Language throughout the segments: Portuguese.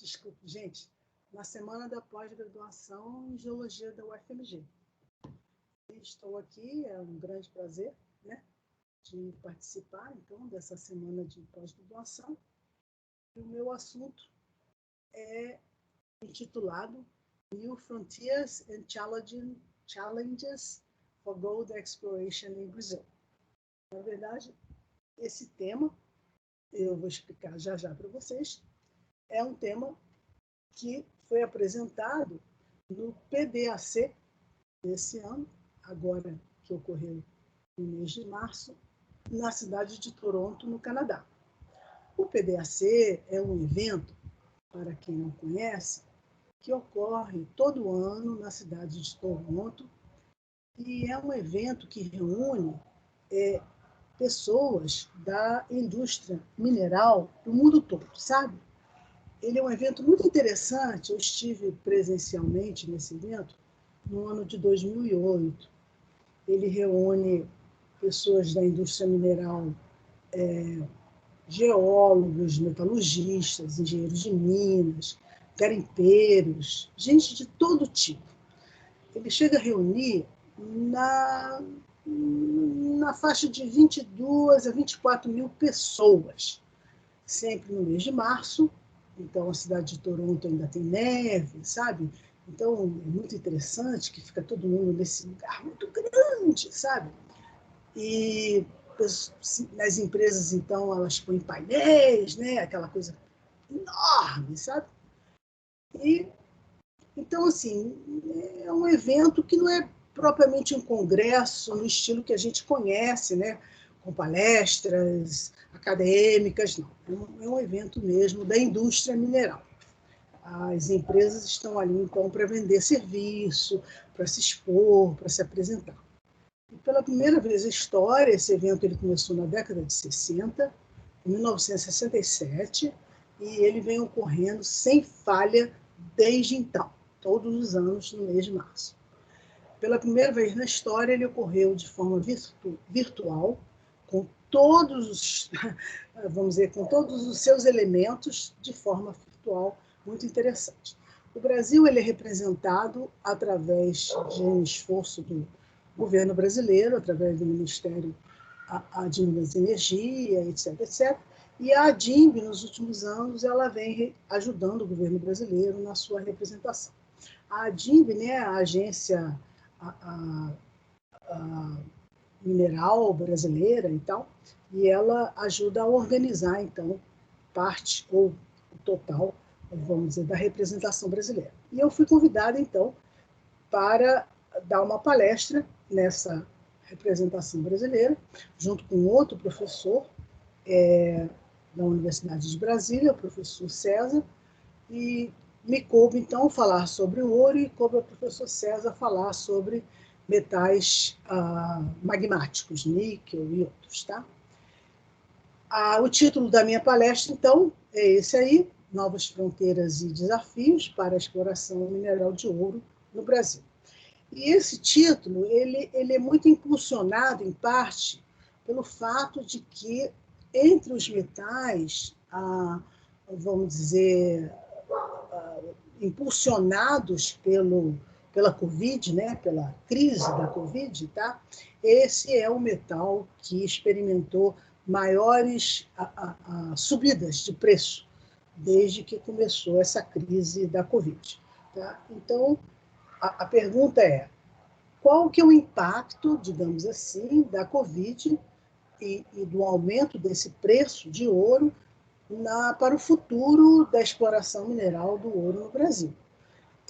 Desculpe, gente, na semana da pós-graduação em Geologia da UFMG. Estou aqui, é um grande prazer, né, de participar, então, dessa semana de pós-graduação. E o meu assunto é intitulado New Frontiers and Challenges for Gold Exploration in Brazil. Na verdade, esse tema, eu vou explicar já para vocês, é um tema que foi apresentado no PDAC desse ano, agora que ocorreu no mês de março, na cidade de Toronto, no Canadá. O PDAC é um evento, para quem não conhece, que ocorre todo ano na cidade de Toronto, e é um evento que reúne pessoas da indústria mineral do mundo todo, sabe? Ele é um evento muito interessante. Eu estive presencialmente nesse evento no ano de 2008. Ele reúne pessoas da indústria mineral, geólogos, metalurgistas, engenheiros de minas, garimpeiros, gente de todo tipo. Ele chega a reunir na faixa de 22 a 24 mil pessoas, sempre no mês de março. Então, a cidade de Toronto ainda tem neve, sabe? Então, é muito interessante que fica todo mundo nesse lugar muito grande, sabe? E nas empresas, então, elas põem painéis, né? Aquela coisa enorme, sabe? E, então, assim, é um evento que não é propriamente um congresso no estilo que a gente conhece, né? Com palestras acadêmicas, não. É um evento mesmo da indústria mineral. As empresas estão ali, então, para vender serviço, para se expor, para se apresentar. E pela primeira vez na história, esse evento ele começou na década de 60, em 1967, e ele vem ocorrendo sem falha desde então, todos os anos, no mês de março. Pela primeira vez na história, ele ocorreu de forma virtual, com todos os, vamos dizer, com todos os seus elementos de forma virtual, muito interessante. O Brasil ele é representado através de um esforço do governo brasileiro, através do Ministério de Minas e Energia, etc., etc. E a ADIMB, nos últimos anos, ela vem ajudando o governo brasileiro na sua representação. A ADIMB, né, a agência a mineral brasileira e tal, e ela ajuda a organizar, então, parte ou o total, vamos dizer, da representação brasileira. E eu fui convidada, então, para dar uma palestra nessa representação brasileira, junto com outro professor da Universidade de Brasília, o professor César, e me coube, então, falar sobre o ouro e coube ao professor César falar sobre metais magmáticos, níquel e outros, tá? O título da minha palestra, então, é esse aí, Novas Fronteiras e Desafios para a Exploração Mineral de Ouro no Brasil. E esse título, ele é muito impulsionado, em parte, pelo fato de que, entre os metais, vamos dizer, impulsionados pela Covid, né, pela crise da Covid, tá? Esse é o metal que experimentou maiores subidas de preço desde que começou essa crise da Covid. Tá? Então, a pergunta é, qual que é o impacto, digamos assim, da Covid e do aumento desse preço de ouro para o futuro da exploração mineral do ouro no Brasil?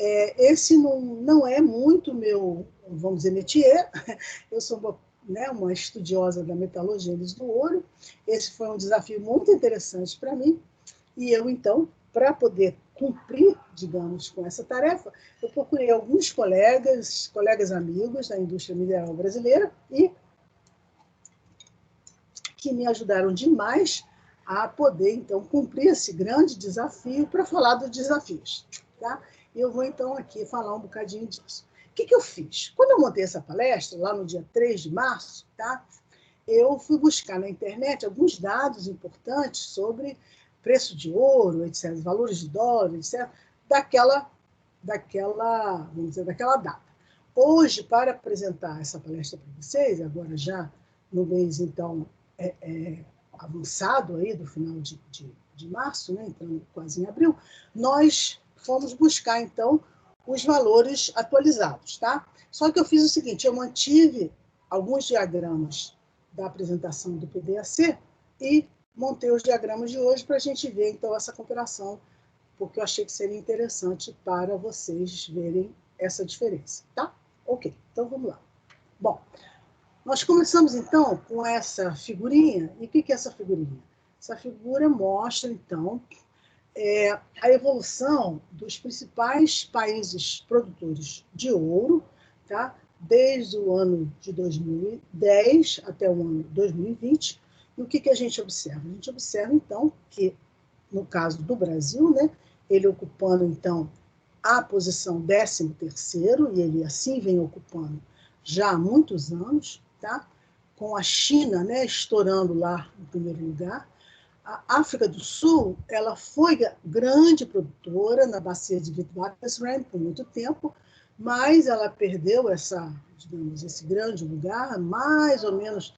Esse não é muito meu, vamos dizer, métier. Eu sou uma estudiosa da metalogênese do ouro. Esse foi um desafio muito interessante para mim. E eu, então, para poder cumprir, digamos, com essa tarefa, eu procurei alguns colegas amigos da indústria mineral brasileira e que me ajudaram demais a poder, então, cumprir esse grande desafio para falar dos desafios. Tá? Eu vou, então, aqui falar um bocadinho disso. O que eu fiz? Quando eu montei essa palestra, lá no dia 3 de março, tá? Eu fui buscar na internet alguns dados importantes sobre preço de ouro, etc., valores de dólar, etc., vamos dizer, daquela data. Hoje, para apresentar essa palestra para vocês, agora já no mês, então, avançado aí do final de março, né, entrando quase em abril, nós fomos buscar, então, os valores atualizados, tá? Só que eu fiz o seguinte, eu mantive alguns diagramas da apresentação do PDAC e montei os diagramas de hoje para a gente ver, então, essa comparação, porque eu achei que seria interessante para vocês verem essa diferença, tá? Ok, então vamos lá. Bom, nós começamos, então, com essa figurinha. E o que é essa figurinha? Essa figura mostra, então, a evolução dos principais países produtores de ouro, tá? Desde o ano de 2010 até o ano 2020. E o que a gente observa? A gente observa, então, que, no caso do Brasil, né, ele ocupando, então, a posição 13º, e ele assim vem ocupando já há muitos anos, tá? Com a China, né, estourando lá no primeiro lugar. A África do Sul, ela foi grande produtora na bacia de Witwatersrand por muito tempo, mas ela perdeu digamos, esse grande lugar, mais ou menos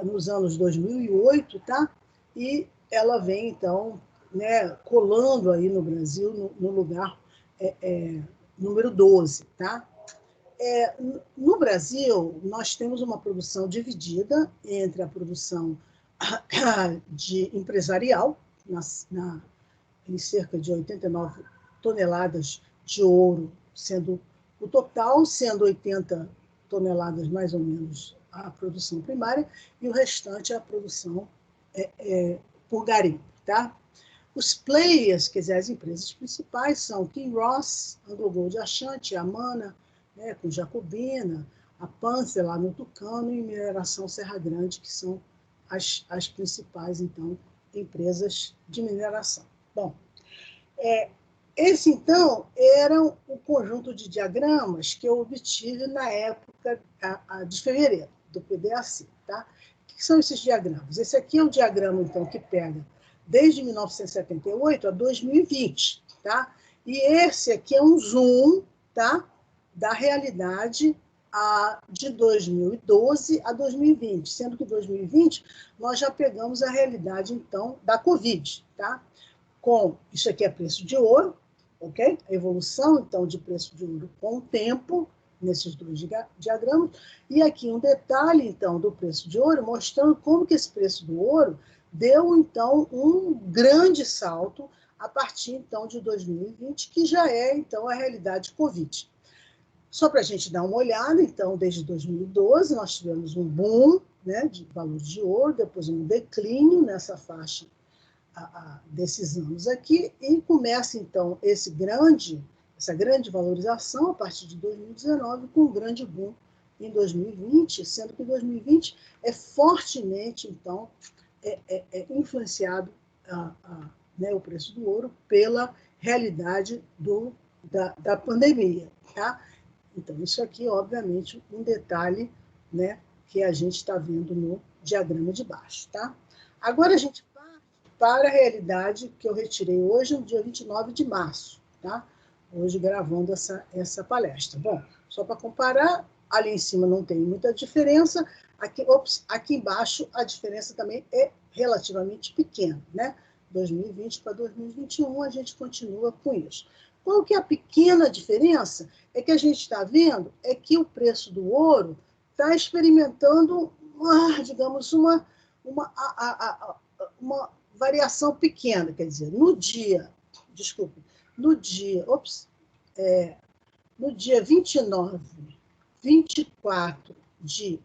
nos anos 2008, tá? E ela vem, então, né, colando aí no Brasil, no lugar número 12, tá? No Brasil, nós temos uma produção dividida entre a produção de empresarial, em cerca de 89 toneladas de ouro, sendo o total, sendo 80 toneladas mais ou menos a produção primária, e o restante a produção por garimpo, tá? Os players, quer dizer, as empresas principais são Kinross, AngloGold Ashanti, Amana, né, com Jacobina, a Panther lá no Tucano e Mineração Serra Grande, que são as principais, então, empresas de mineração. Bom, esse, então, era o conjunto de diagramas que eu obtive na época de fevereiro, do PDAC. Tá? O que são esses diagramas? Esse aqui é o diagrama, então, que pega desde 1978 a 2020. Tá? E esse aqui é um zoom, tá, da realidade de 2012 a 2020, sendo que em 2020 nós já pegamos a realidade, então, da Covid. Tá? Isso aqui é preço de ouro, ok? A evolução, então, de preço de ouro com o tempo, nesses dois diagramas. E aqui um detalhe, então, do preço de ouro, mostrando como que esse preço do ouro deu, então, um grande salto a partir, então, de 2020, que já é, então, a realidade Covid. Só para a gente dar uma olhada, então, desde 2012, nós tivemos um boom, né, de valores de ouro, depois um declínio nessa faixa desses anos aqui, e começa, então, essa grande valorização a partir de 2019, com um grande boom em 2020, sendo que 2020 é fortemente, então, influenciado né, o preço do ouro pela realidade da pandemia. Tá? Então, isso aqui, obviamente, um detalhe, né, que a gente está vendo no diagrama de baixo. Tá? Agora a gente para a realidade que eu retirei hoje, no dia 29 de março, tá? Hoje gravando essa palestra. Bom, só para comparar, ali em cima não tem muita diferença, aqui embaixo a diferença também é relativamente pequena, né? 2020 para 2021 a gente continua com isso. Qual que é a pequena diferença? É que a gente está vendo é que o preço do ouro está experimentando, digamos, uma variação pequena, quer dizer, no dia 29, 24 de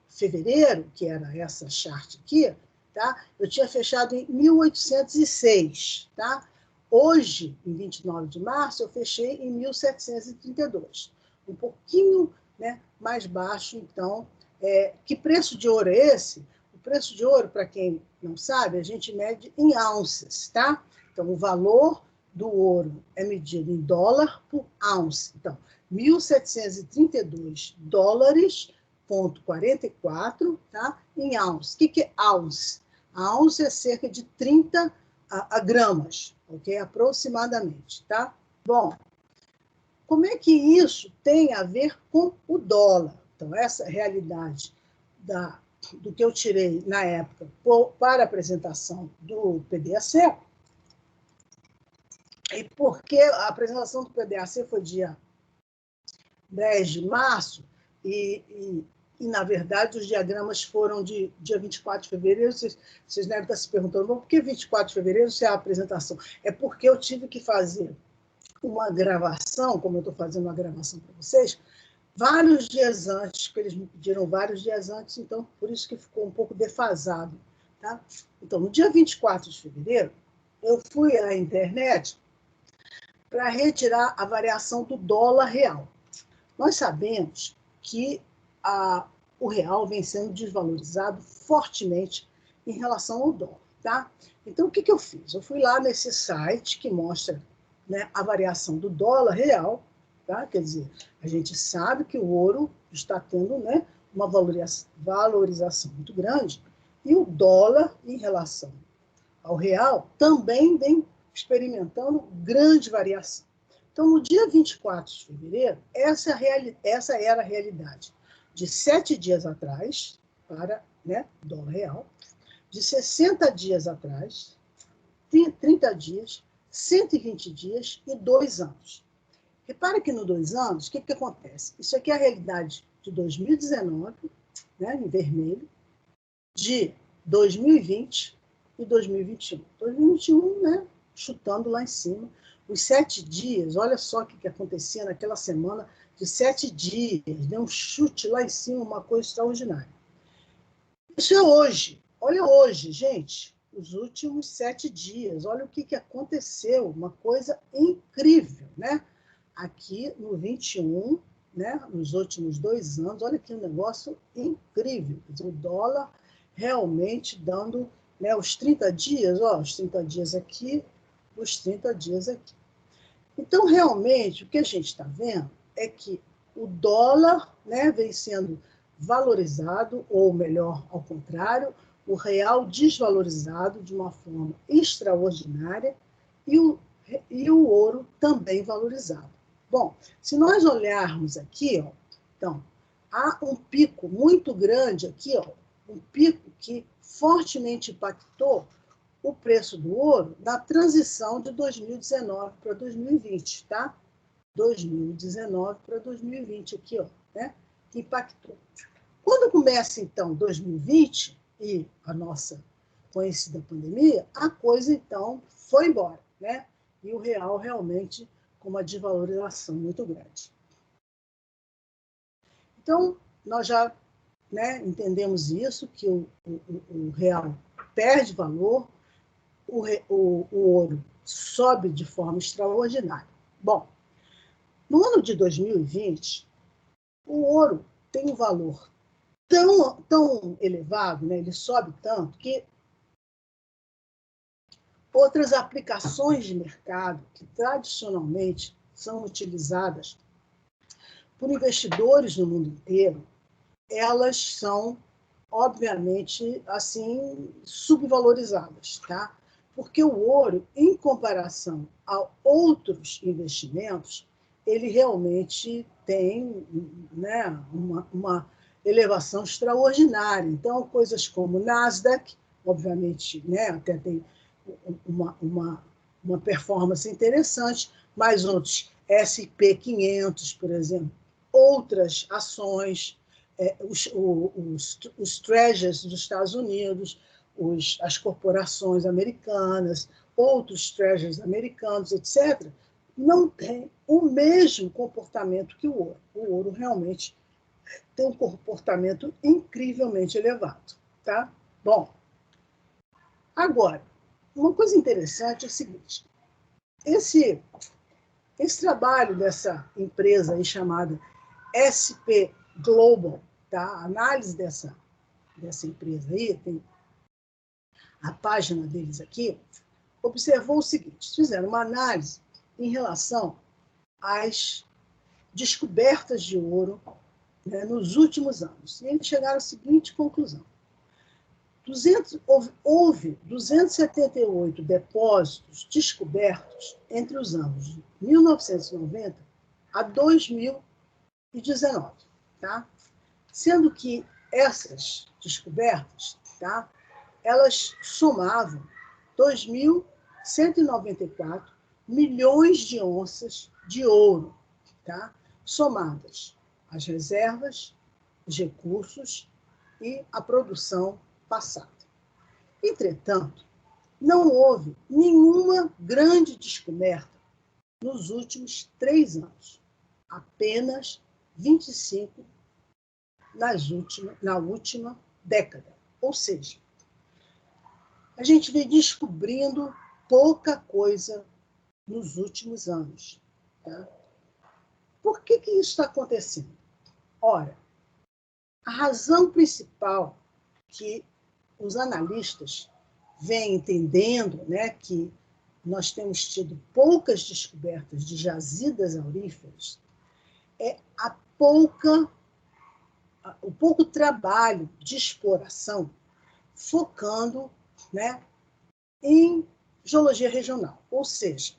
fevereiro, que era essa chart aqui, tá? Eu tinha fechado em 1806, tá? Hoje, em 29 de março, eu fechei em 1732, um pouquinho, né, mais baixo, então. Que preço de ouro é esse? O preço de ouro, para quem não sabe, a gente mede em ounces, tá? Então, o valor do ouro é medido em dólar por ounce. Então, 1.732 dólares, 44, tá? Em ounce. O que é ounce? A ounce é cerca de 30 gramas, ok? Aproximadamente, tá? Bom, como é que isso tem a ver com o dólar? Então, essa realidade do que eu tirei na época para a apresentação do PDAC, e porque a apresentação do PDAC foi dia 10 de março, e na verdade, os diagramas foram de dia 24 de fevereiro. Vocês devem estar se perguntando, por que 24 de fevereiro se é a apresentação? É porque eu tive que fazer uma gravação, como eu estou fazendo uma gravação para vocês, vários dias antes, porque eles me pediram vários dias antes, então por isso que ficou um pouco defasado. Tá? Então, no dia 24 de fevereiro, eu fui à internet para retirar a variação do dólar real. Nós sabemos que o real vem sendo desvalorizado fortemente em relação ao dólar. Tá? Então, o que eu fiz? Eu fui lá nesse site que mostra, né, a variação do dólar real. Tá? Quer dizer, a gente sabe que o ouro está tendo, né, uma valorização muito grande, e o dólar, em relação ao real, também vem experimentando grande variação. Então, no dia 24 de fevereiro, essa era a realidade de 7 dias atrás, para, né, dólar real, de 60 dias atrás, 30 dias, 120 dias e 2 anos. Repare que no 2 anos, o que acontece? Isso aqui é a realidade de 2019, né, em vermelho, de 2020 e 2021. 2021, né, chutando lá em cima. Os 7 dias, olha só o que acontecia naquela semana de 7 dias, deu um chute lá em cima, uma coisa extraordinária. Isso é hoje. Olha hoje, gente, os últimos 7 dias. Olha o que aconteceu, uma coisa incrível, né? Aqui no 21, né, nos últimos 2 anos, olha que um negócio incrível. O dólar realmente dando, né, os 30 dias, ó, os 30 dias aqui, os 30 dias aqui. Então, realmente, o que a gente está vendo é que o dólar, né, vem sendo valorizado, ou melhor, ao contrário, o real desvalorizado de uma forma extraordinária, e o ouro também valorizado. Bom, se nós olharmos aqui, ó, então, há um pico muito grande aqui, ó, um pico que fortemente impactou o preço do ouro na transição de 2019 para 2020, tá? 2019 para 2020 aqui, ó, né? Que impactou. Quando começa, então, 2020 e a nossa conhecida pandemia, a coisa, então, foi embora, né? E o real realmente com uma desvalorização muito grande. Então, nós já, né, entendemos isso, que o real perde valor, o ouro sobe de forma extraordinária. Bom, no ano de 2020, o ouro tem um valor tão elevado, né, ele sobe tanto, que outras aplicações de mercado que tradicionalmente são utilizadas por investidores no mundo inteiro, elas são, obviamente, assim, subvalorizadas, tá? Porque o ouro, em comparação a outros investimentos, ele realmente tem, né, uma elevação extraordinária. Então, coisas como Nasdaq, obviamente, né, até tem uma performance interessante, mas outros, SP500, por exemplo, outras ações, os treasuries dos Estados Unidos, as corporações americanas, outros treasuries americanos, etc., não têm o mesmo comportamento que o ouro. O ouro realmente tem um comportamento incrivelmente elevado. Tá? Bom, agora, uma coisa interessante é o seguinte, esse trabalho dessa empresa aí chamada SP Global, tá? A análise dessa empresa aí, tem a página deles aqui, observou o seguinte, fizeram uma análise em relação às descobertas de ouro, né, nos últimos anos. E eles chegaram à seguinte conclusão. Houve 278 depósitos descobertos entre os anos de 1990 a 2019, tá? Sendo que essas descobertas, tá, elas somavam 2.194 milhões de onças de ouro, tá? Somadas as reservas, os recursos e a produção passada. Entretanto, não houve nenhuma grande descoberta nos últimos 3 anos, apenas 25 na última década. Ou seja, a gente vem descobrindo pouca coisa nos últimos anos. Tá? Por que isso está acontecendo? Ora, a razão principal que os analistas vêm entendendo, né, que nós temos tido poucas descobertas de jazidas auríferas, é o pouco trabalho de exploração focando, né, em geologia regional. Ou seja,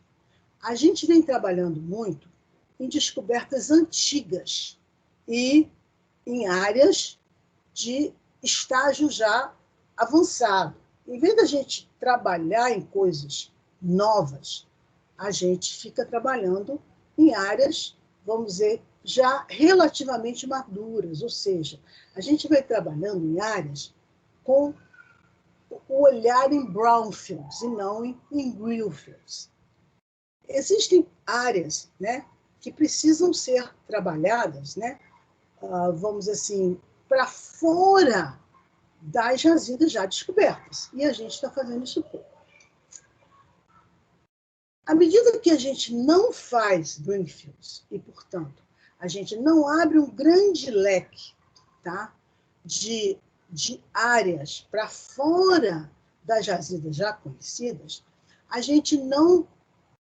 a gente vem trabalhando muito em descobertas antigas e em áreas de estágio já avançado. Em vez da gente trabalhar em coisas novas, a gente fica trabalhando em áreas, vamos dizer, já relativamente maduras, ou seja, a gente vai trabalhando em áreas com o olhar em brownfields e não em greenfields. Existem áreas, né, que precisam ser trabalhadas, né, vamos dizer assim, para fora das jazidas já descobertas. E a gente está fazendo isso pouco. À medida que a gente não faz greenfields e, portanto, a gente não abre um grande leque, tá, de áreas para fora das jazidas já conhecidas, a gente não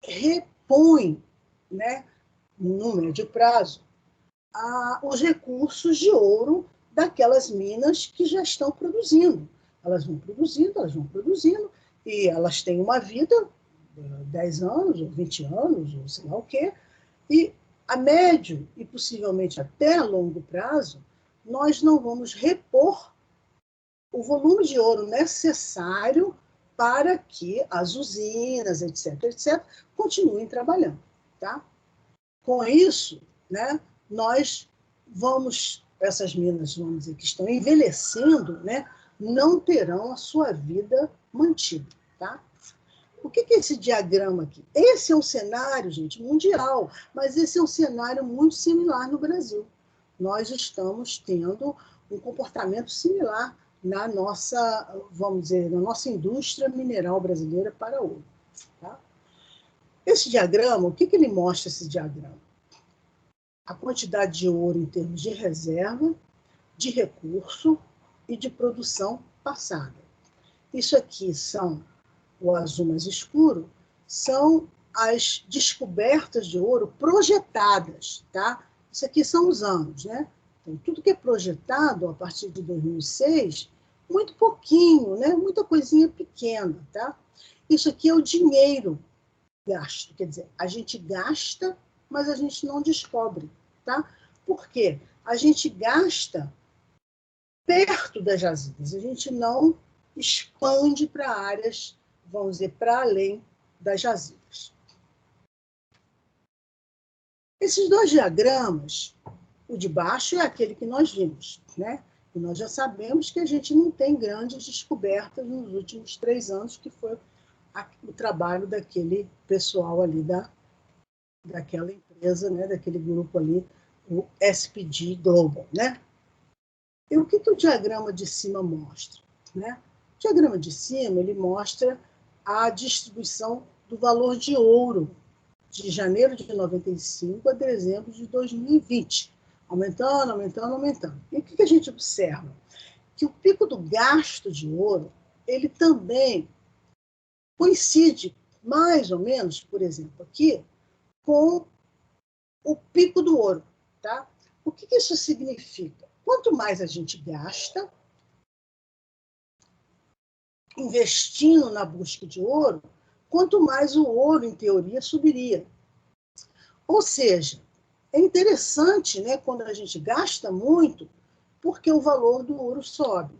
repõe, né, no médio prazo, os recursos de ouro daquelas minas que já estão produzindo. Elas vão produzindo, e elas têm uma vida, 10 anos, ou 20 anos, ou sei lá o quê, e a médio e possivelmente até a longo prazo, nós não vamos repor o volume de ouro necessário para que as usinas, etc., continuem trabalhando. Tá? Com isso, né, nós essas minas, vamos dizer, que estão envelhecendo, né, não terão a sua vida mantida. Tá? O que é esse diagrama aqui? Esse é um cenário, gente, mundial, mas esse é um cenário muito similar no Brasil. Nós estamos tendo um comportamento similar na nossa, vamos dizer, na nossa indústria mineral brasileira para ouro. Tá? Esse diagrama, o que ele mostra, esse diagrama? A quantidade de ouro em termos de reserva, de recurso e de produção passada. Isso aqui o azul mais escuro, são as descobertas de ouro projetadas, tá? Isso aqui são os anos, né? Então, tudo que é projetado a partir de 2006, muito pouquinho, né? Muita coisinha pequena, tá? Isso aqui é o dinheiro gasto, quer dizer, a gente gasta, mas a gente não descobre, tá? Por quê? A gente gasta perto das jazidas, a gente não expande para áreas, vamos dizer, para além das jazidas. Esses dois diagramas, o de baixo é aquele que nós vimos, né? E nós já sabemos que a gente não tem grandes descobertas nos últimos 3 anos, que foi o trabalho daquele pessoal ali, daquela empresa, né? Daquele grupo ali, o SPG Global, né? E o que o diagrama de cima mostra, né? O diagrama de cima, ele mostra a distribuição do valor de ouro de janeiro de 95 a dezembro de 2020, aumentando. E o que a gente observa? Que o pico do gasto de ouro, ele também coincide, mais ou menos, por exemplo, aqui, com o pico do ouro. Tá? O que isso significa? Quanto mais a gente gasta, investindo na busca de ouro, quanto mais o ouro, em teoria, subiria. Ou seja, é interessante, né, quando a gente gasta muito, porque o valor do ouro sobe.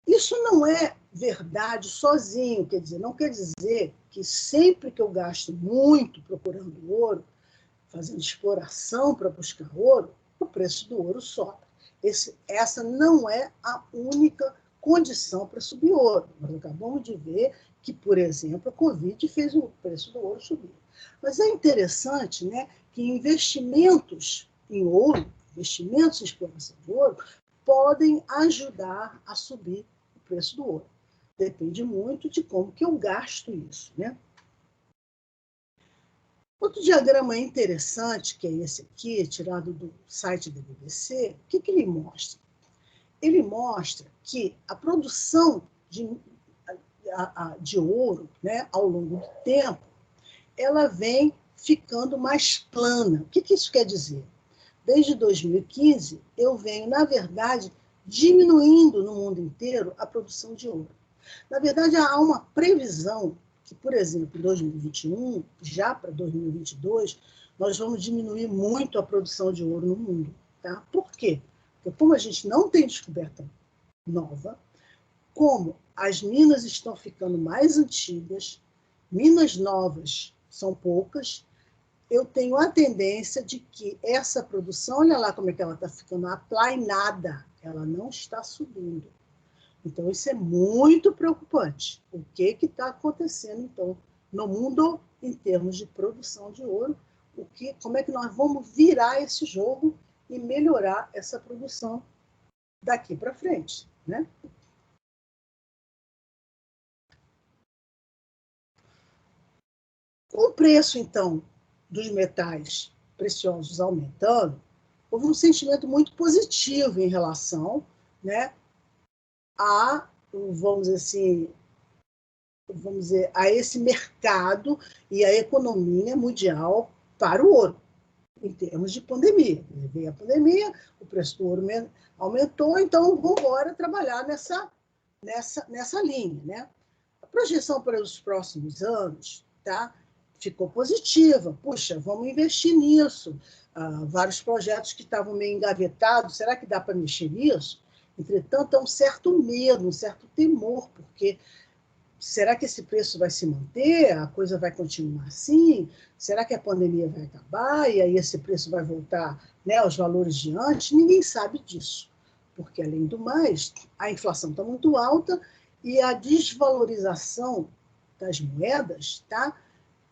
Isso não é verdade sozinho, quer dizer, não quer dizer que sempre que eu gasto muito procurando ouro, fazendo exploração para buscar ouro, o preço do ouro sobe. Essa não é a única condição para subir ouro. Nós acabamos de ver que, por exemplo, a Covid fez o preço do ouro subir. Mas é interessante, né, que investimentos em ouro, investimentos em exploração de ouro, podem ajudar a subir o preço do ouro. Depende muito de como que eu gasto isso, né? Outro diagrama interessante, que é esse aqui, tirado do site da BBC, o que ele mostra? Ele mostra que a produção de ouro, né, ao longo do tempo, ela vem ficando mais plana. O que isso quer dizer? Desde 2015, eu venho, na verdade, diminuindo no mundo inteiro a produção de ouro. Na verdade, há uma previsão que, por exemplo, em 2021, já para 2022, nós vamos diminuir muito a produção de ouro no mundo. Tá? Por quê? Porque como a gente não tem descoberta nova, como as minas estão ficando mais antigas, minas novas são poucas, eu tenho a tendência de que essa produção, olha lá como é que ela está ficando aplainada, ela não está subindo. Então, isso é muito preocupante. O que está acontecendo, então, no mundo em termos de produção de ouro? Como é que nós vamos virar esse jogo e melhorar essa produção daqui para frente, né? Com o preço, então, dos metais preciosos aumentando, houve um sentimento muito positivo em relação, né, vamos dizer, a esse mercado e a economia mundial para o ouro, em termos de pandemia. Veio a pandemia, o preço do ouro aumentou, então vamos embora trabalhar nessa linha, né? A projeção para os próximos anos, tá, ficou positiva. Puxa, vamos investir nisso. Vários projetos que estavam meio engavetados, será que dá para mexer nisso? Entretanto, há um certo medo, um certo temor, porque será que esse preço vai se manter? A coisa vai continuar assim? Será que a pandemia vai acabar e aí esse preço vai voltar, né, aos valores de antes? Ninguém sabe disso, porque, além do mais, a inflação está muito alta e a desvalorização das moedas, tá,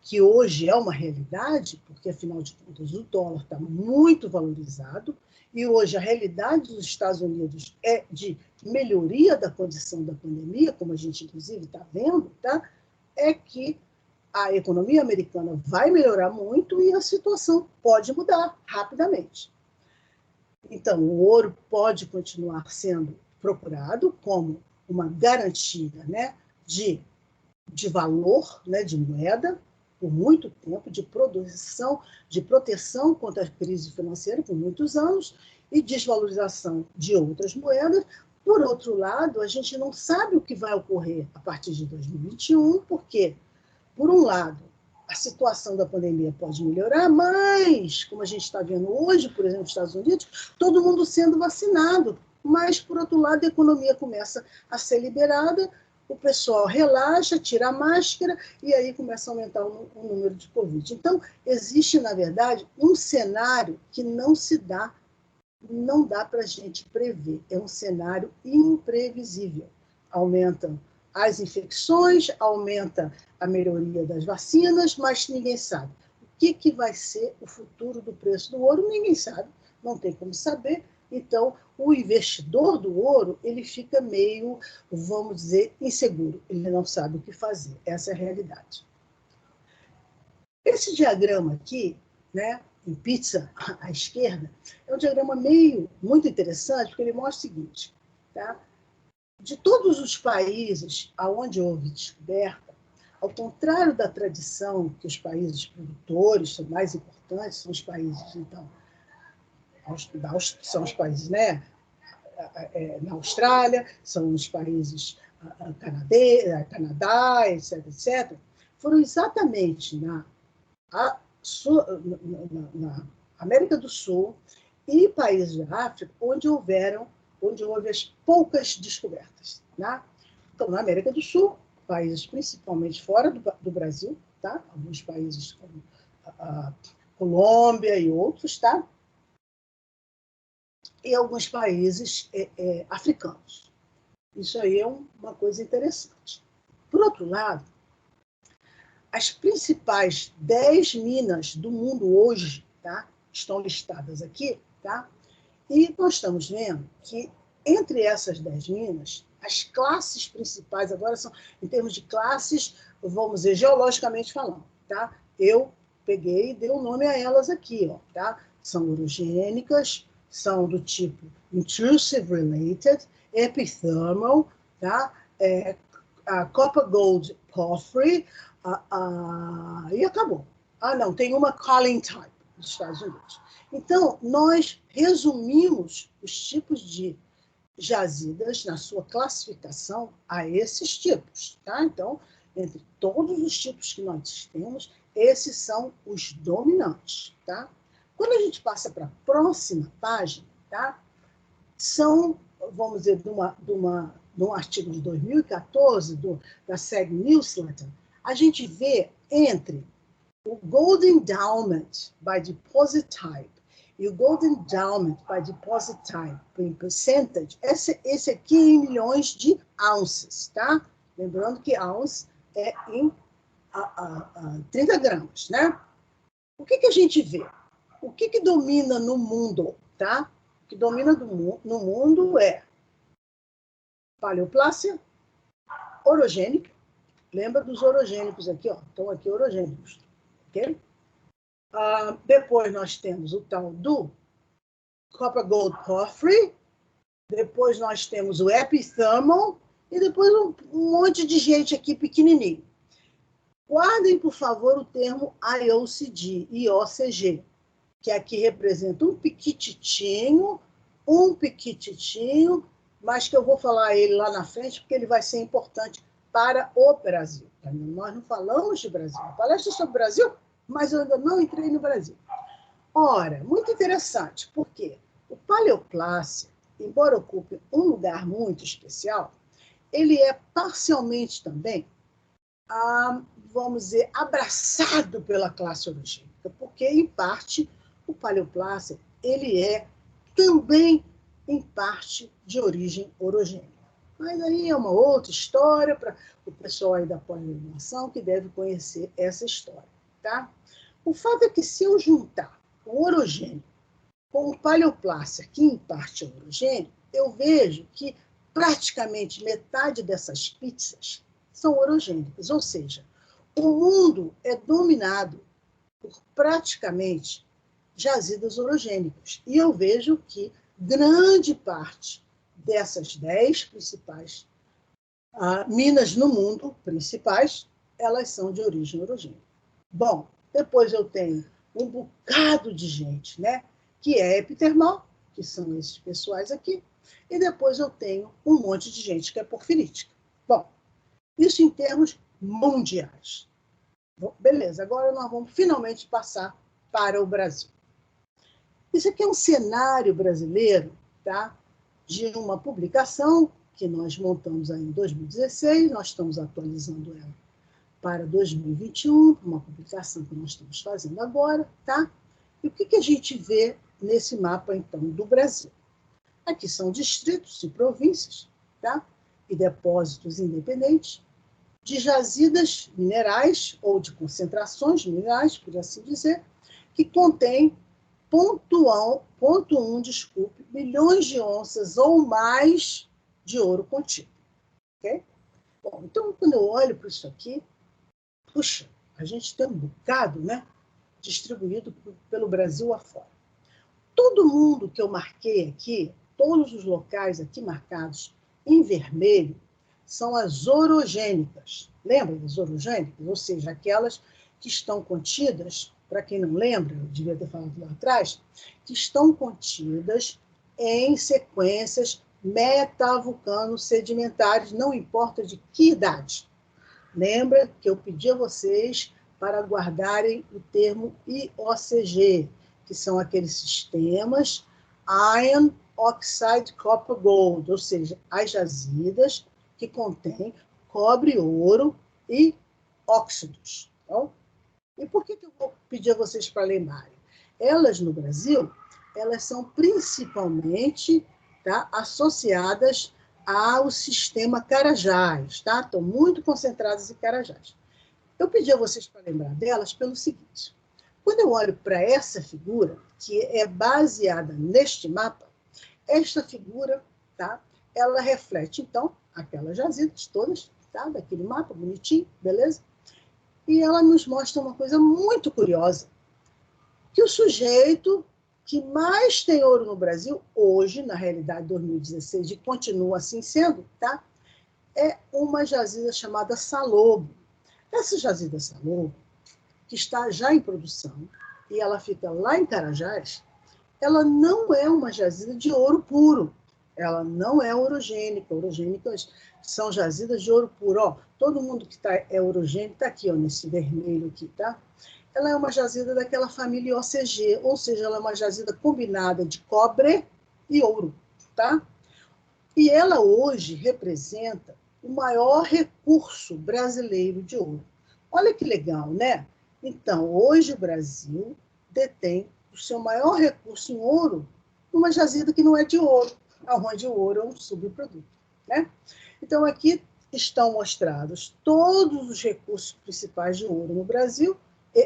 que hoje é uma realidade, porque, afinal de contas, o dólar está muito valorizado, e hoje a realidade dos Estados Unidos é de melhoria da condição da pandemia, como a gente, inclusive, está vendo, tá? É que a economia americana vai melhorar muito e a situação pode mudar rapidamente. Então, o ouro pode continuar sendo procurado como uma garantia, né, de valor, né, de moeda, por muito tempo, de proteção contra a crise financeira por muitos anos e desvalorização de outras moedas. Por outro lado, a gente não sabe o que vai ocorrer a partir de 2021, porque, por um lado, a situação da pandemia pode melhorar, mas, como a gente está vendo hoje, por exemplo, nos Estados Unidos, todo mundo sendo vacinado, mas, por outro lado, a economia começa a ser liberada, o pessoal relaxa, tira a máscara e aí começa a aumentar o número de Covid. Então, existe, na verdade, um cenário que não dá para a gente prever. É um cenário imprevisível. Aumentam as infecções, aumenta a melhoria das vacinas, mas ninguém sabe. O que vai ser o futuro do preço do ouro? Ninguém sabe, não tem como saber. Então, o investidor do ouro, ele fica meio, vamos dizer, inseguro. Ele não sabe o que fazer. Essa é a realidade. Esse diagrama aqui, né, em pizza à esquerda, é um diagrama muito interessante, porque ele mostra o seguinte, tá? De todos os países onde houve descoberta, ao contrário da tradição que os países produtores são mais importantes, são os países, então, são os países, né, na Austrália, são os países Canadá, etc., etc., foram exatamente na América do Sul e países da África onde houve as poucas descobertas. Né? Então, na América do Sul, países principalmente fora do Brasil, tá? Alguns países como a Colômbia e outros, tá? E alguns países africanos. Isso aí é uma coisa interessante. Por outro lado, as principais 10 minas do mundo hoje, tá? Estão listadas aqui, tá? E nós estamos vendo que entre essas 10 minas, as classes principais agora são, em termos de classes, vamos dizer, geologicamente falando, tá? Eu peguei e dei o nome a elas aqui, ó, tá? São orogênicas, são do tipo intrusive related, epithermal, tá? Copper Gold Porphyry, e acabou. Não, tem uma Calling Type dos Estados Unidos. Então, nós resumimos os tipos de jazidas na sua classificação a esses tipos. Tá? Então, entre todos os tipos que nós temos, esses são os dominantes. Tá? Quando a gente passa para a próxima página, tá? São, vamos dizer, de um artigo de 2014, da SEG Newsletter, a gente vê entre o Gold Endowment by Deposit Type e o Gold Endowment by Deposit Type em percentage, esse aqui é em milhões de ounces, tá? Lembrando que ounce é em 30 gramas, né? O que a gente vê? O que domina no mundo, tá? O que domina no mundo é paleoplácia, orogênica. Lembra dos orogênicos aqui, ó? Estão aqui orogênicos, ok? Depois nós temos o tal do Copper Gold Porphyry, depois nós temos o epithermal e depois um monte de gente aqui pequenininho. Guardem, por favor, o termo IOCG, que aqui representa um piquititinho, mas que eu vou falar ele lá na frente, porque ele vai ser importante para o Brasil. Nós não falamos de Brasil. Eu palestra sobre o Brasil, mas eu ainda não entrei no Brasil. Ora, muito interessante, porque o paleoplácia, embora ocupe um lugar muito especial, ele é parcialmente também, vamos dizer, abraçado pela classe orogênica, porque, em parte, o paleoplácia ele é também, em parte, de origem orogênica. Mas aí é uma outra história para o pessoal aí da pós-graduação que deve conhecer essa história. Tá? O fato é que, se eu juntar o orogênico com o paleoplácia, que em parte é orogênico, eu vejo que praticamente metade dessas pizzas são orogênicas, ou seja, o mundo é dominado por praticamente jazidas orogênicas. E eu vejo que grande parte dessas 10 principais minas no mundo, principais, elas são de origem orogênica. Bom, depois eu tenho um bocado de gente, né, que é epitermal, que são esses pessoais aqui, e depois eu tenho um monte de gente que é porfirítica. Bom, isso em termos mundiais. Bom, beleza, agora nós vamos finalmente passar para o Brasil. Isso aqui é um cenário brasileiro, tá? De uma publicação que nós montamos aí em 2016, nós estamos atualizando ela para 2021, uma publicação que nós estamos fazendo agora, tá? E o que a gente vê nesse mapa, então, do Brasil? Aqui são distritos e províncias, tá? E depósitos independentes de jazidas minerais ou de concentrações minerais, por assim dizer, que contém 0,1 milhões de onças ou mais de ouro contido. Okay? Bom, então, quando eu olho para isso aqui, puxa, a gente tem um bocado, né, distribuído pelo Brasil afora. Todo mundo que eu marquei aqui, todos os locais aqui marcados em vermelho, são as orogênicas. Lembra das orogênicas? Ou seja, aquelas que estão contidas, para quem não lembra, eu devia ter falado lá atrás, que estão contidas em sequências metavulcanos sedimentares, não importa de que idade. Lembra que eu pedi a vocês para guardarem o termo IOCG, que são aqueles sistemas Iron Oxide Copper Gold, ou seja, as jazidas que contêm cobre, ouro e óxidos. Então, e por que eu vou pedir a vocês para lembrarem? Elas, no Brasil, elas são principalmente, tá, associadas ao sistema Carajás, tá? Estão muito concentradas em Carajás. Eu pedi a vocês para lembrar delas pelo seguinte: quando eu olho para essa figura, que é baseada neste mapa, esta figura, tá, ela reflete, então, aquelas jazidas todas, tá, daquele mapa bonitinho, beleza? E ela nos mostra uma coisa muito curiosa, que o sujeito que mais tem ouro no Brasil, hoje, na realidade, 2016, e continua assim sendo, tá? É uma jazida chamada Salobo. Essa jazida Salobo, que está já em produção, e ela fica lá em Carajás, ela não é uma jazida de ouro puro. Ela não é orogênica. Orogênicas são jazidas de ouro puro. Ó, todo mundo que é orogênico está aqui, ó, nesse vermelho aqui, tá? Ela é uma jazida daquela família OCG, ou seja, ela é uma jazida combinada de cobre e ouro, tá? E ela hoje representa o maior recurso brasileiro de ouro. Olha que legal, né? Então, hoje o Brasil detém o seu maior recurso em ouro numa jazida que não é de ouro, onde o ouro é um subproduto, né? Então, aqui estão mostrados todos os recursos principais de ouro no Brasil,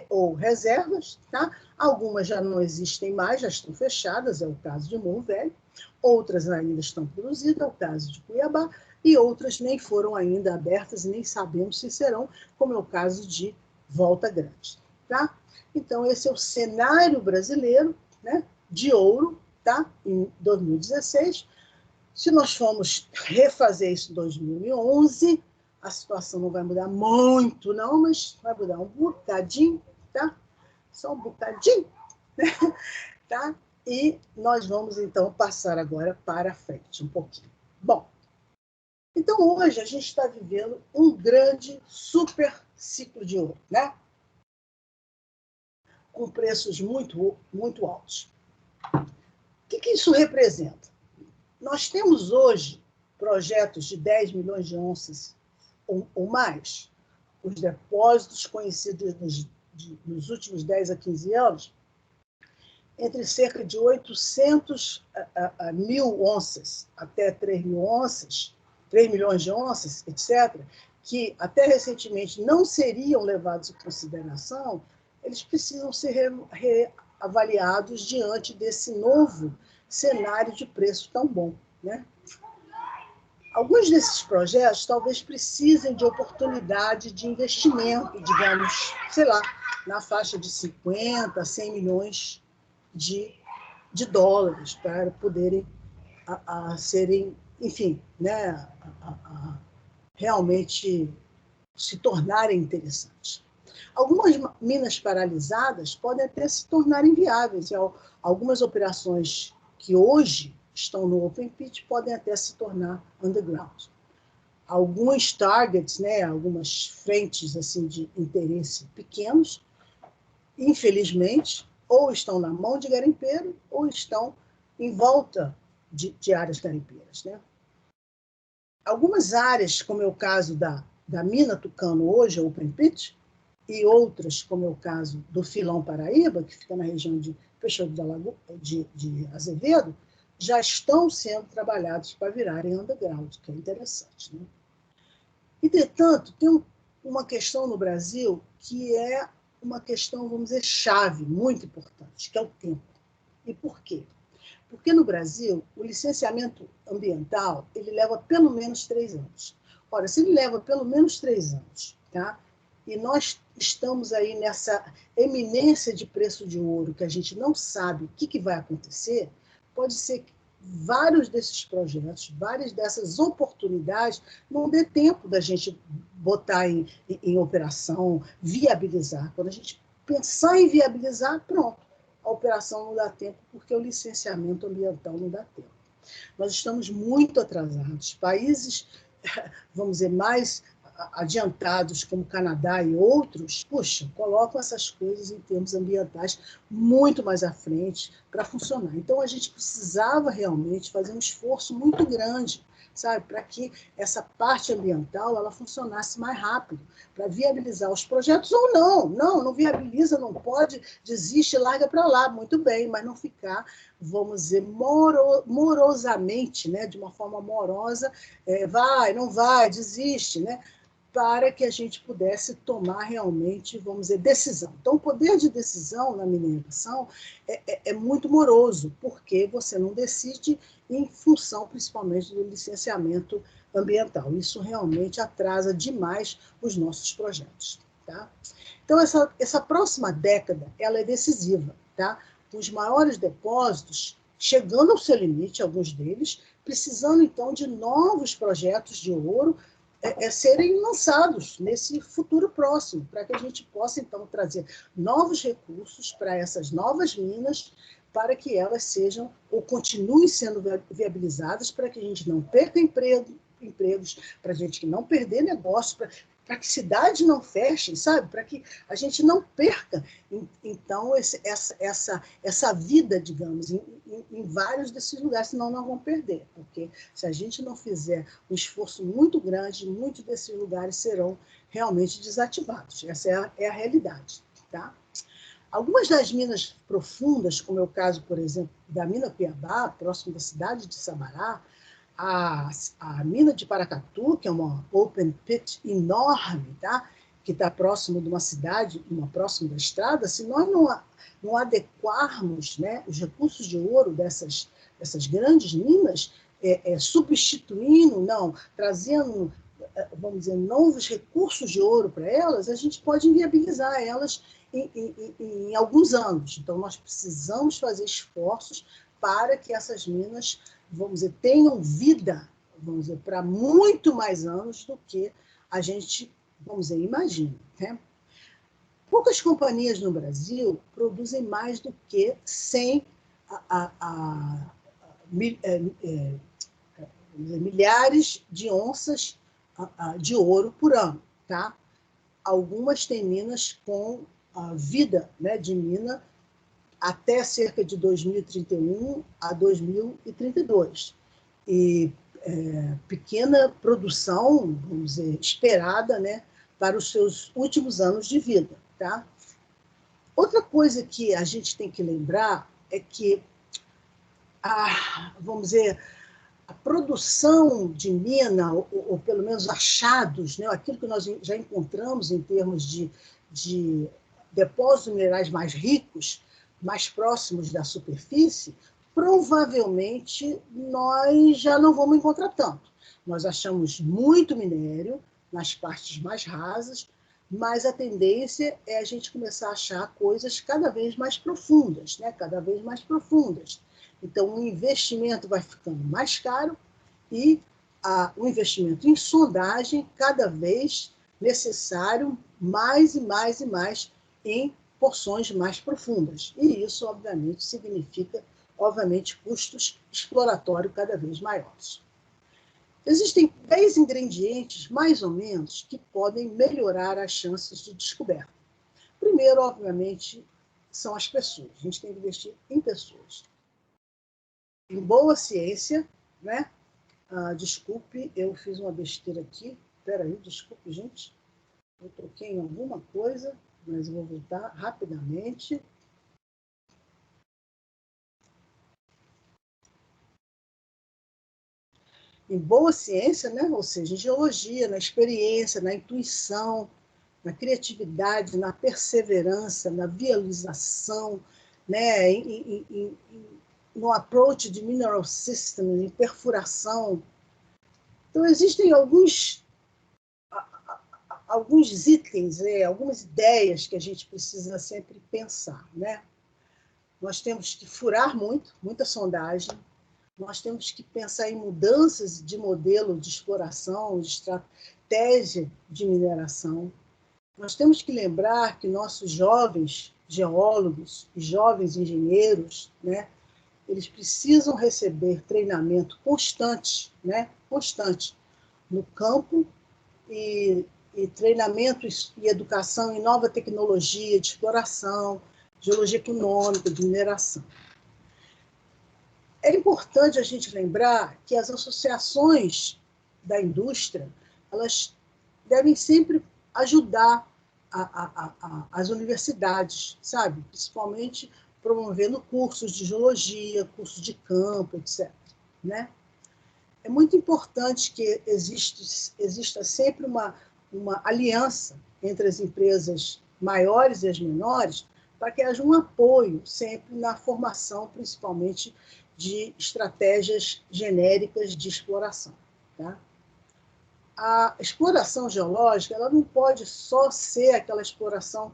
ou reservas, tá? Algumas já não existem mais, já estão fechadas, é o caso de Morro Velho, outras ainda estão produzidas, é o caso de Cuiabá, e outras nem foram ainda abertas e nem sabemos se serão, como é o caso de Volta Grande, tá? Então, esse é o cenário brasileiro, né, de ouro, tá? Em 2016. Se nós formos refazer isso em 2011, a situação não vai mudar muito, não, mas vai mudar um bocadinho, tá? Só um bocadinho, né? Tá? E nós vamos, então, passar agora para frente um pouquinho. Bom, então hoje a gente está vivendo um grande, super ciclo de ouro, né? Com preços muito, muito altos. O que isso representa? Nós temos hoje projetos de 10 milhões de onças ou mais. Os depósitos conhecidos nos últimos 10 a 15 anos, entre cerca de 800 mil onças até 3 mil onças, 3 milhões de onças, etc., que até recentemente não seriam levados em consideração, eles precisam ser reavaliados diante desse novo cenário de preço tão bom, né? Alguns desses projetos talvez precisem de oportunidade de investimento, digamos, sei lá, na faixa de 50, 100 milhões de dólares para poderem serem, enfim, né, realmente se tornarem interessantes. Algumas minas paralisadas podem até se tornar inviáveis. Algumas operações que hoje estão no open pit podem até se tornar underground. Alguns targets, né, algumas frentes assim de interesse pequenos, infelizmente, ou estão na mão de garimpeiro ou estão em volta de áreas garimpeiras, né? Algumas áreas, como é o caso da mina Tucano hoje, a open pit, e outras, como é o caso do Filão Paraíba, que fica na região de Peixoto da Lagoa, de Azevedo, já estão sendo trabalhados para virarem underground, que é interessante, né? Entretanto, tem uma questão no Brasil que é uma questão, vamos dizer, chave, muito importante, que é o tempo. E por quê? Porque no Brasil, o licenciamento ambiental ele leva pelo menos 3 anos. Ora, se ele leva pelo menos 3 anos, tá? E nós estamos aí nessa eminência de preço de ouro, que a gente não sabe o que vai acontecer, pode ser que vários desses projetos, várias dessas oportunidades, não dê tempo da gente botar em operação, viabilizar. Quando a gente pensar em viabilizar, pronto, a operação não dá tempo, porque o licenciamento ambiental não dá tempo. Nós estamos muito atrasados. Países, vamos dizer, mais adiantados, como Canadá e outros, puxa, colocam essas coisas em termos ambientais muito mais à frente para funcionar. Então, a gente precisava realmente fazer um esforço muito grande, sabe, para que essa parte ambiental ela funcionasse mais rápido, para viabilizar os projetos ou não. Não viabiliza, não pode, desiste, larga para lá, muito bem, mas não ficar, vamos dizer, morosamente, né, de uma forma morosa, vai, não vai, desiste, né, para que a gente pudesse tomar realmente, vamos dizer, decisão. Então, o poder de decisão na mineração é muito moroso, porque você não decide em função, principalmente, do licenciamento ambiental. Isso realmente atrasa demais os nossos projetos. Tá? Então, essa próxima década ela é decisiva. Tá? Os maiores depósitos chegando ao seu limite, alguns deles, precisando, então, de novos projetos de ouro serem lançados nesse futuro próximo, para que a gente possa, então, trazer novos recursos para essas novas minas, para que elas sejam ou continuem sendo viabilizadas, para que a gente não perca empregos, para a gente não perder negócios, para que cidades não fechem, sabe? Para que a gente não perca, então, essa vida, digamos, em vários desses lugares, senão nós vamos perder, porque se a gente não fizer um esforço muito grande, muitos desses lugares serão realmente desativados. Essa é a realidade. Tá? Algumas das minas profundas, como é o caso, por exemplo, da mina Cuiabá, próximo da cidade de Sabará, a mina de Paracatu, que é uma open pit enorme, tá? Que está próximo de uma cidade, próximo da estrada, se nós não adequarmos, né, os recursos de ouro dessas grandes minas, substituindo, não, trazendo, vamos dizer, novos recursos de ouro para elas, a gente pode inviabilizar elas em alguns anos. Então, nós precisamos fazer esforços para que essas minas, vamos dizer, tenham vida, vamos dizer, para muito mais anos do que a gente, vamos dizer, imagina. Né? Poucas companhias no Brasil produzem mais do que 100 milhares de onças de ouro por ano. Tá? Algumas têm minas com a vida, né, de mina até cerca de 2031 a 2032. E pequena produção, vamos dizer, esperada, né, para os seus últimos anos de vida. Tá? Outra coisa que a gente tem que lembrar é que, vamos dizer, a produção de mina, ou pelo menos achados, né, aquilo que nós já encontramos em termos de depósitos minerais mais ricos, mais próximos da superfície, provavelmente nós já não vamos encontrar tanto. Nós achamos muito minério nas partes mais rasas, mas a tendência é a gente começar a achar coisas cada vez mais profundas, né? Cada vez mais profundas. Então, o investimento vai ficando mais caro e o investimento em sondagem cada vez necessário mais e mais e mais em porções mais profundas. E isso, obviamente, significa, custos exploratórios cada vez maiores. Existem 10 ingredientes, mais ou menos, que podem melhorar as chances de descoberta. Primeiro, obviamente, são as pessoas. A gente tem que investir em pessoas. Em boa ciência, né? Desculpe, eu fiz uma besteira aqui. Espera aí, desculpe, gente. Eu troquei em alguma coisa, mas eu vou voltar rapidamente. Em boa ciência, né? Ou seja, em geologia, na experiência, na intuição, na criatividade, na perseverança, na visualização, né? No approach de mineral system, em perfuração. Então, existem alguns itens, algumas ideias que a gente precisa sempre pensar. Né? Nós temos que furar muita sondagem, nós temos que pensar em mudanças de modelo de exploração, de estratégia de mineração. Nós temos que lembrar que nossos jovens geólogos e jovens engenheiros, né, eles precisam receber treinamento constante, né? Constante, no campo e treinamento e educação em nova tecnologia de exploração, geologia econômica, de mineração. É importante a gente lembrar que as associações da indústria, elas devem sempre ajudar as universidades, sabe? Principalmente promovendo cursos de geologia, cursos de campo, etc. Né? É muito importante que exista sempre uma aliança entre as empresas maiores e as menores, para que haja um apoio sempre na formação, principalmente de estratégias genéricas de exploração. Tá? A exploração geológica, ela não pode só ser aquela exploração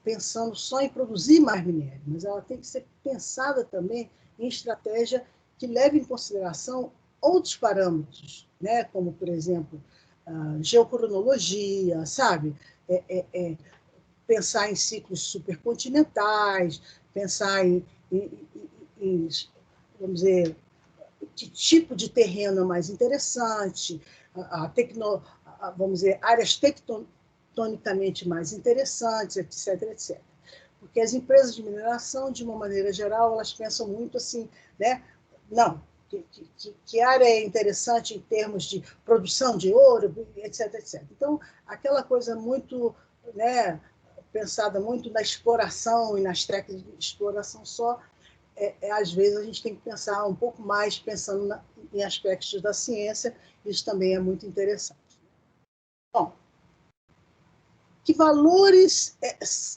pensando só em produzir mais minério, mas ela tem que ser pensada também em estratégia que leve em consideração outros parâmetros, né? Como, por exemplo, geocronologia, sabe? Pensar em ciclos supercontinentais, pensar em, vamos dizer, que tipo de terreno é mais interessante, vamos dizer, áreas tectonicamente mais interessantes, etc., etc. Porque as empresas de mineração, de uma maneira geral, elas pensam muito assim, né? Não, que área é interessante em termos de produção de ouro, etc., etc. Então, aquela coisa muito, né, pensada muito na exploração e nas técnicas de exploração só, às vezes a gente tem que pensar um pouco mais pensando em aspectos da ciência, isso também é muito interessante. Bom, que valores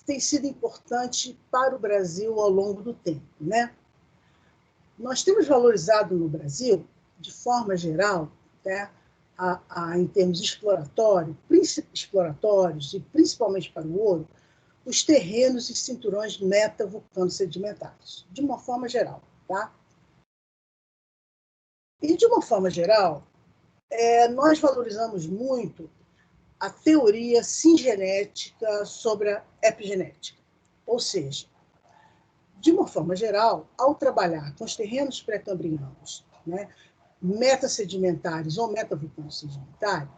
têm sido importantes para o Brasil ao longo do tempo, né? Nós temos valorizado no Brasil, de forma geral, né, em termos exploratórios e principalmente para o ouro, os terrenos e cinturões meta-vulcano-sedimentares, de uma forma geral. Tá? E, de uma forma geral, nós valorizamos muito a teoria singenética sobre a epigenética. Ou seja, de uma forma geral, ao trabalhar com os terrenos pré-cambrianos, né, metasedimentares ou metavulcanos sedimentares,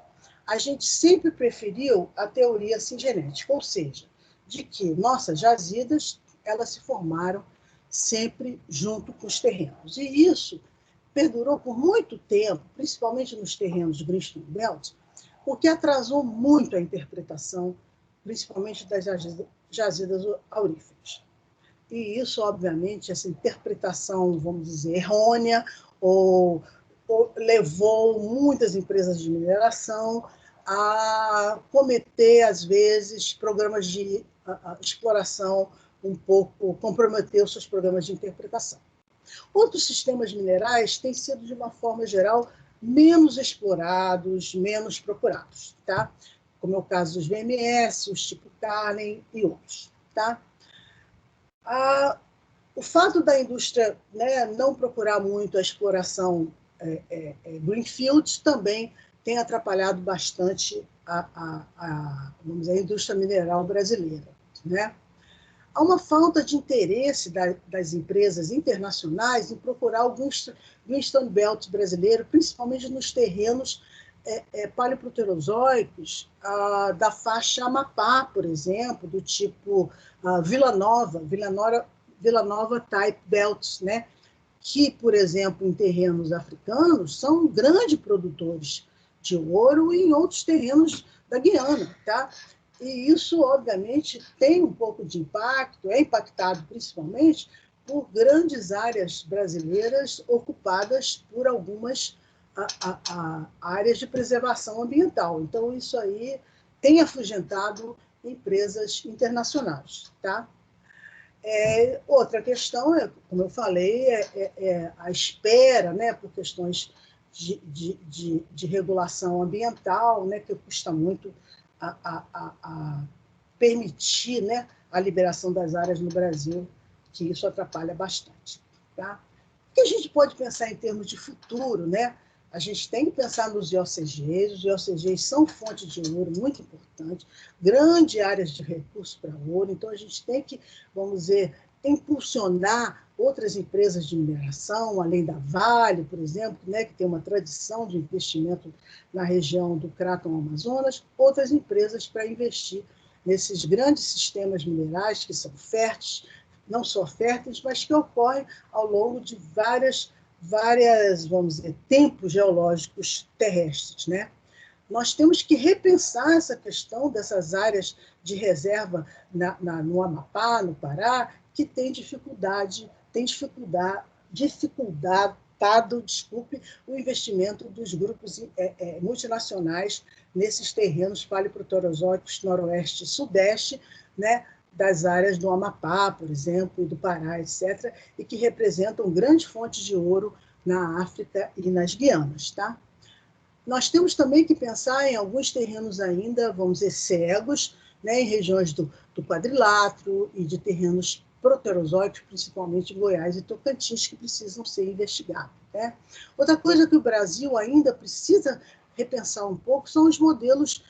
a gente sempre preferiu a teoria singenética, ou seja, de que nossas jazidas elas se formaram sempre junto com os terrenos. E isso perdurou por muito tempo, principalmente nos terrenos do Greenstone Belt, o que atrasou muito a interpretação, principalmente das jazidas auríferas. E isso, obviamente, essa interpretação, vamos dizer, errônea, ou levou muitas empresas de mineração a cometer, às vezes, programas de exploração um pouco, comprometer os seus programas de interpretação. Outros sistemas minerais têm sido, de uma forma geral, menos explorados, menos procurados, tá? Como é o caso dos VMS, os tipo Carlin e outros. Tá? O fato da indústria, né, não procurar muito a exploração greenfield também tem atrapalhado bastante vamos dizer, a indústria mineral brasileira. Né? Há uma falta de interesse das empresas internacionais em procurar o Greenstone Belt brasileiro, principalmente nos terrenos paleoproterozoicos da faixa Amapá, por exemplo, do tipo Vila Nova Type Belts, né? Que, por exemplo, em terrenos africanos, são grandes produtores de ouro e em outros terrenos da Guiana. Tá? E isso, obviamente, tem um pouco de impacto, é impactado principalmente por grandes áreas brasileiras ocupadas por algumas áreas de preservação ambiental. Então, isso aí tem afugentado empresas internacionais. Tá? Outra questão, como eu falei, a espera, né, por questões de regulação ambiental, né, que custa muito a permitir, né, a liberação das áreas no Brasil, que isso atrapalha bastante. Tá? O que a gente pode pensar em termos de futuro, né? A gente tem que pensar nos IOCGs, os IOCGs são fonte de ouro muito importante, grandes áreas de recursos para ouro, então a gente tem que, vamos dizer, impulsionar outras empresas de mineração, além da Vale, por exemplo, né, que tem uma tradição de investimento na região do Craton Amazonas, outras empresas para investir nesses grandes sistemas minerais que são férteis, não só férteis, mas que ocorrem ao longo de várias, vamos dizer, tempos geológicos terrestres, né? Nós temos que repensar essa questão dessas áreas de reserva no Amapá, no Pará, que tem dificultado, desculpe, o investimento dos grupos multinacionais nesses terrenos paleoproterozoicos noroeste e sudeste, né, das áreas do Amapá, por exemplo, e do Pará, etc., e que representam grandes fontes de ouro na África e nas Guianas. Tá? Nós temos também que pensar em alguns terrenos ainda, vamos dizer, cegos, né, em regiões do quadrilátero e de terrenos proterozoicos, principalmente Goiás e Tocantins, que precisam ser investigados. Né? Outra coisa que o Brasil ainda precisa repensar um pouco são os modelos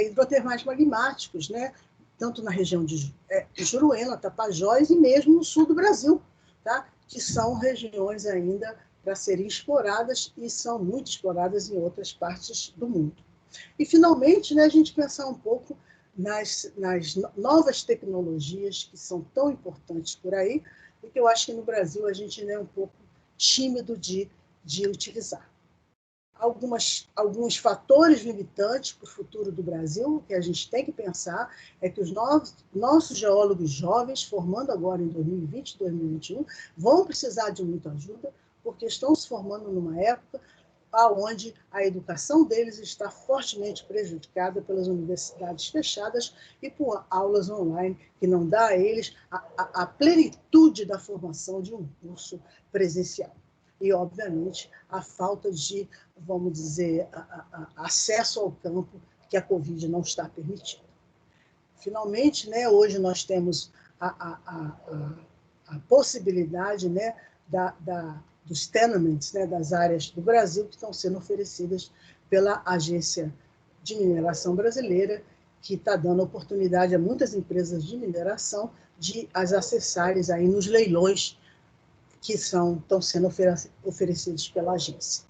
hidrotermais magmáticos, né? Tanto na região de Juruena, Tapajós e mesmo no sul do Brasil, tá? Que são regiões ainda para serem exploradas e são muito exploradas em outras partes do mundo. E, finalmente, né, a gente pensar um pouco nas novas tecnologias que são tão importantes por aí e que eu acho que no Brasil a gente ainda é um pouco tímido de utilizar. Alguns fatores limitantes para o futuro do Brasil que a gente tem que pensar é que os nossos geólogos jovens, formando agora em 2020 e 2021, vão precisar de muita ajuda, porque estão se formando numa época onde a educação deles está fortemente prejudicada pelas universidades fechadas e por aulas online, que não dá a eles a plenitude da formação de um curso presencial. E, obviamente, a falta de, vamos dizer, acesso ao campo que a Covid não está permitindo. Finalmente, né, hoje nós temos a possibilidade, né, dos tenements, né, das áreas do Brasil que estão sendo oferecidas pela Agência de Mineração Brasileira, que está dando oportunidade a muitas empresas de mineração de as acessarem aí nos leilões que estão sendo oferecidos pela agência.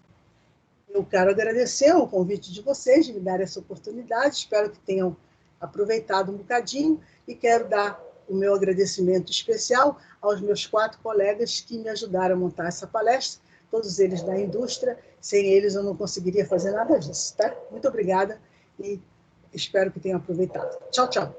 Eu quero agradecer o convite de vocês, de me dar essa oportunidade, espero que tenham aproveitado um bocadinho e quero dar o meu agradecimento especial aos meus 4 colegas que me ajudaram a montar essa palestra, todos eles da indústria, sem eles eu não conseguiria fazer nada disso. Tá? Muito obrigada e espero que tenham aproveitado. Tchau, tchau.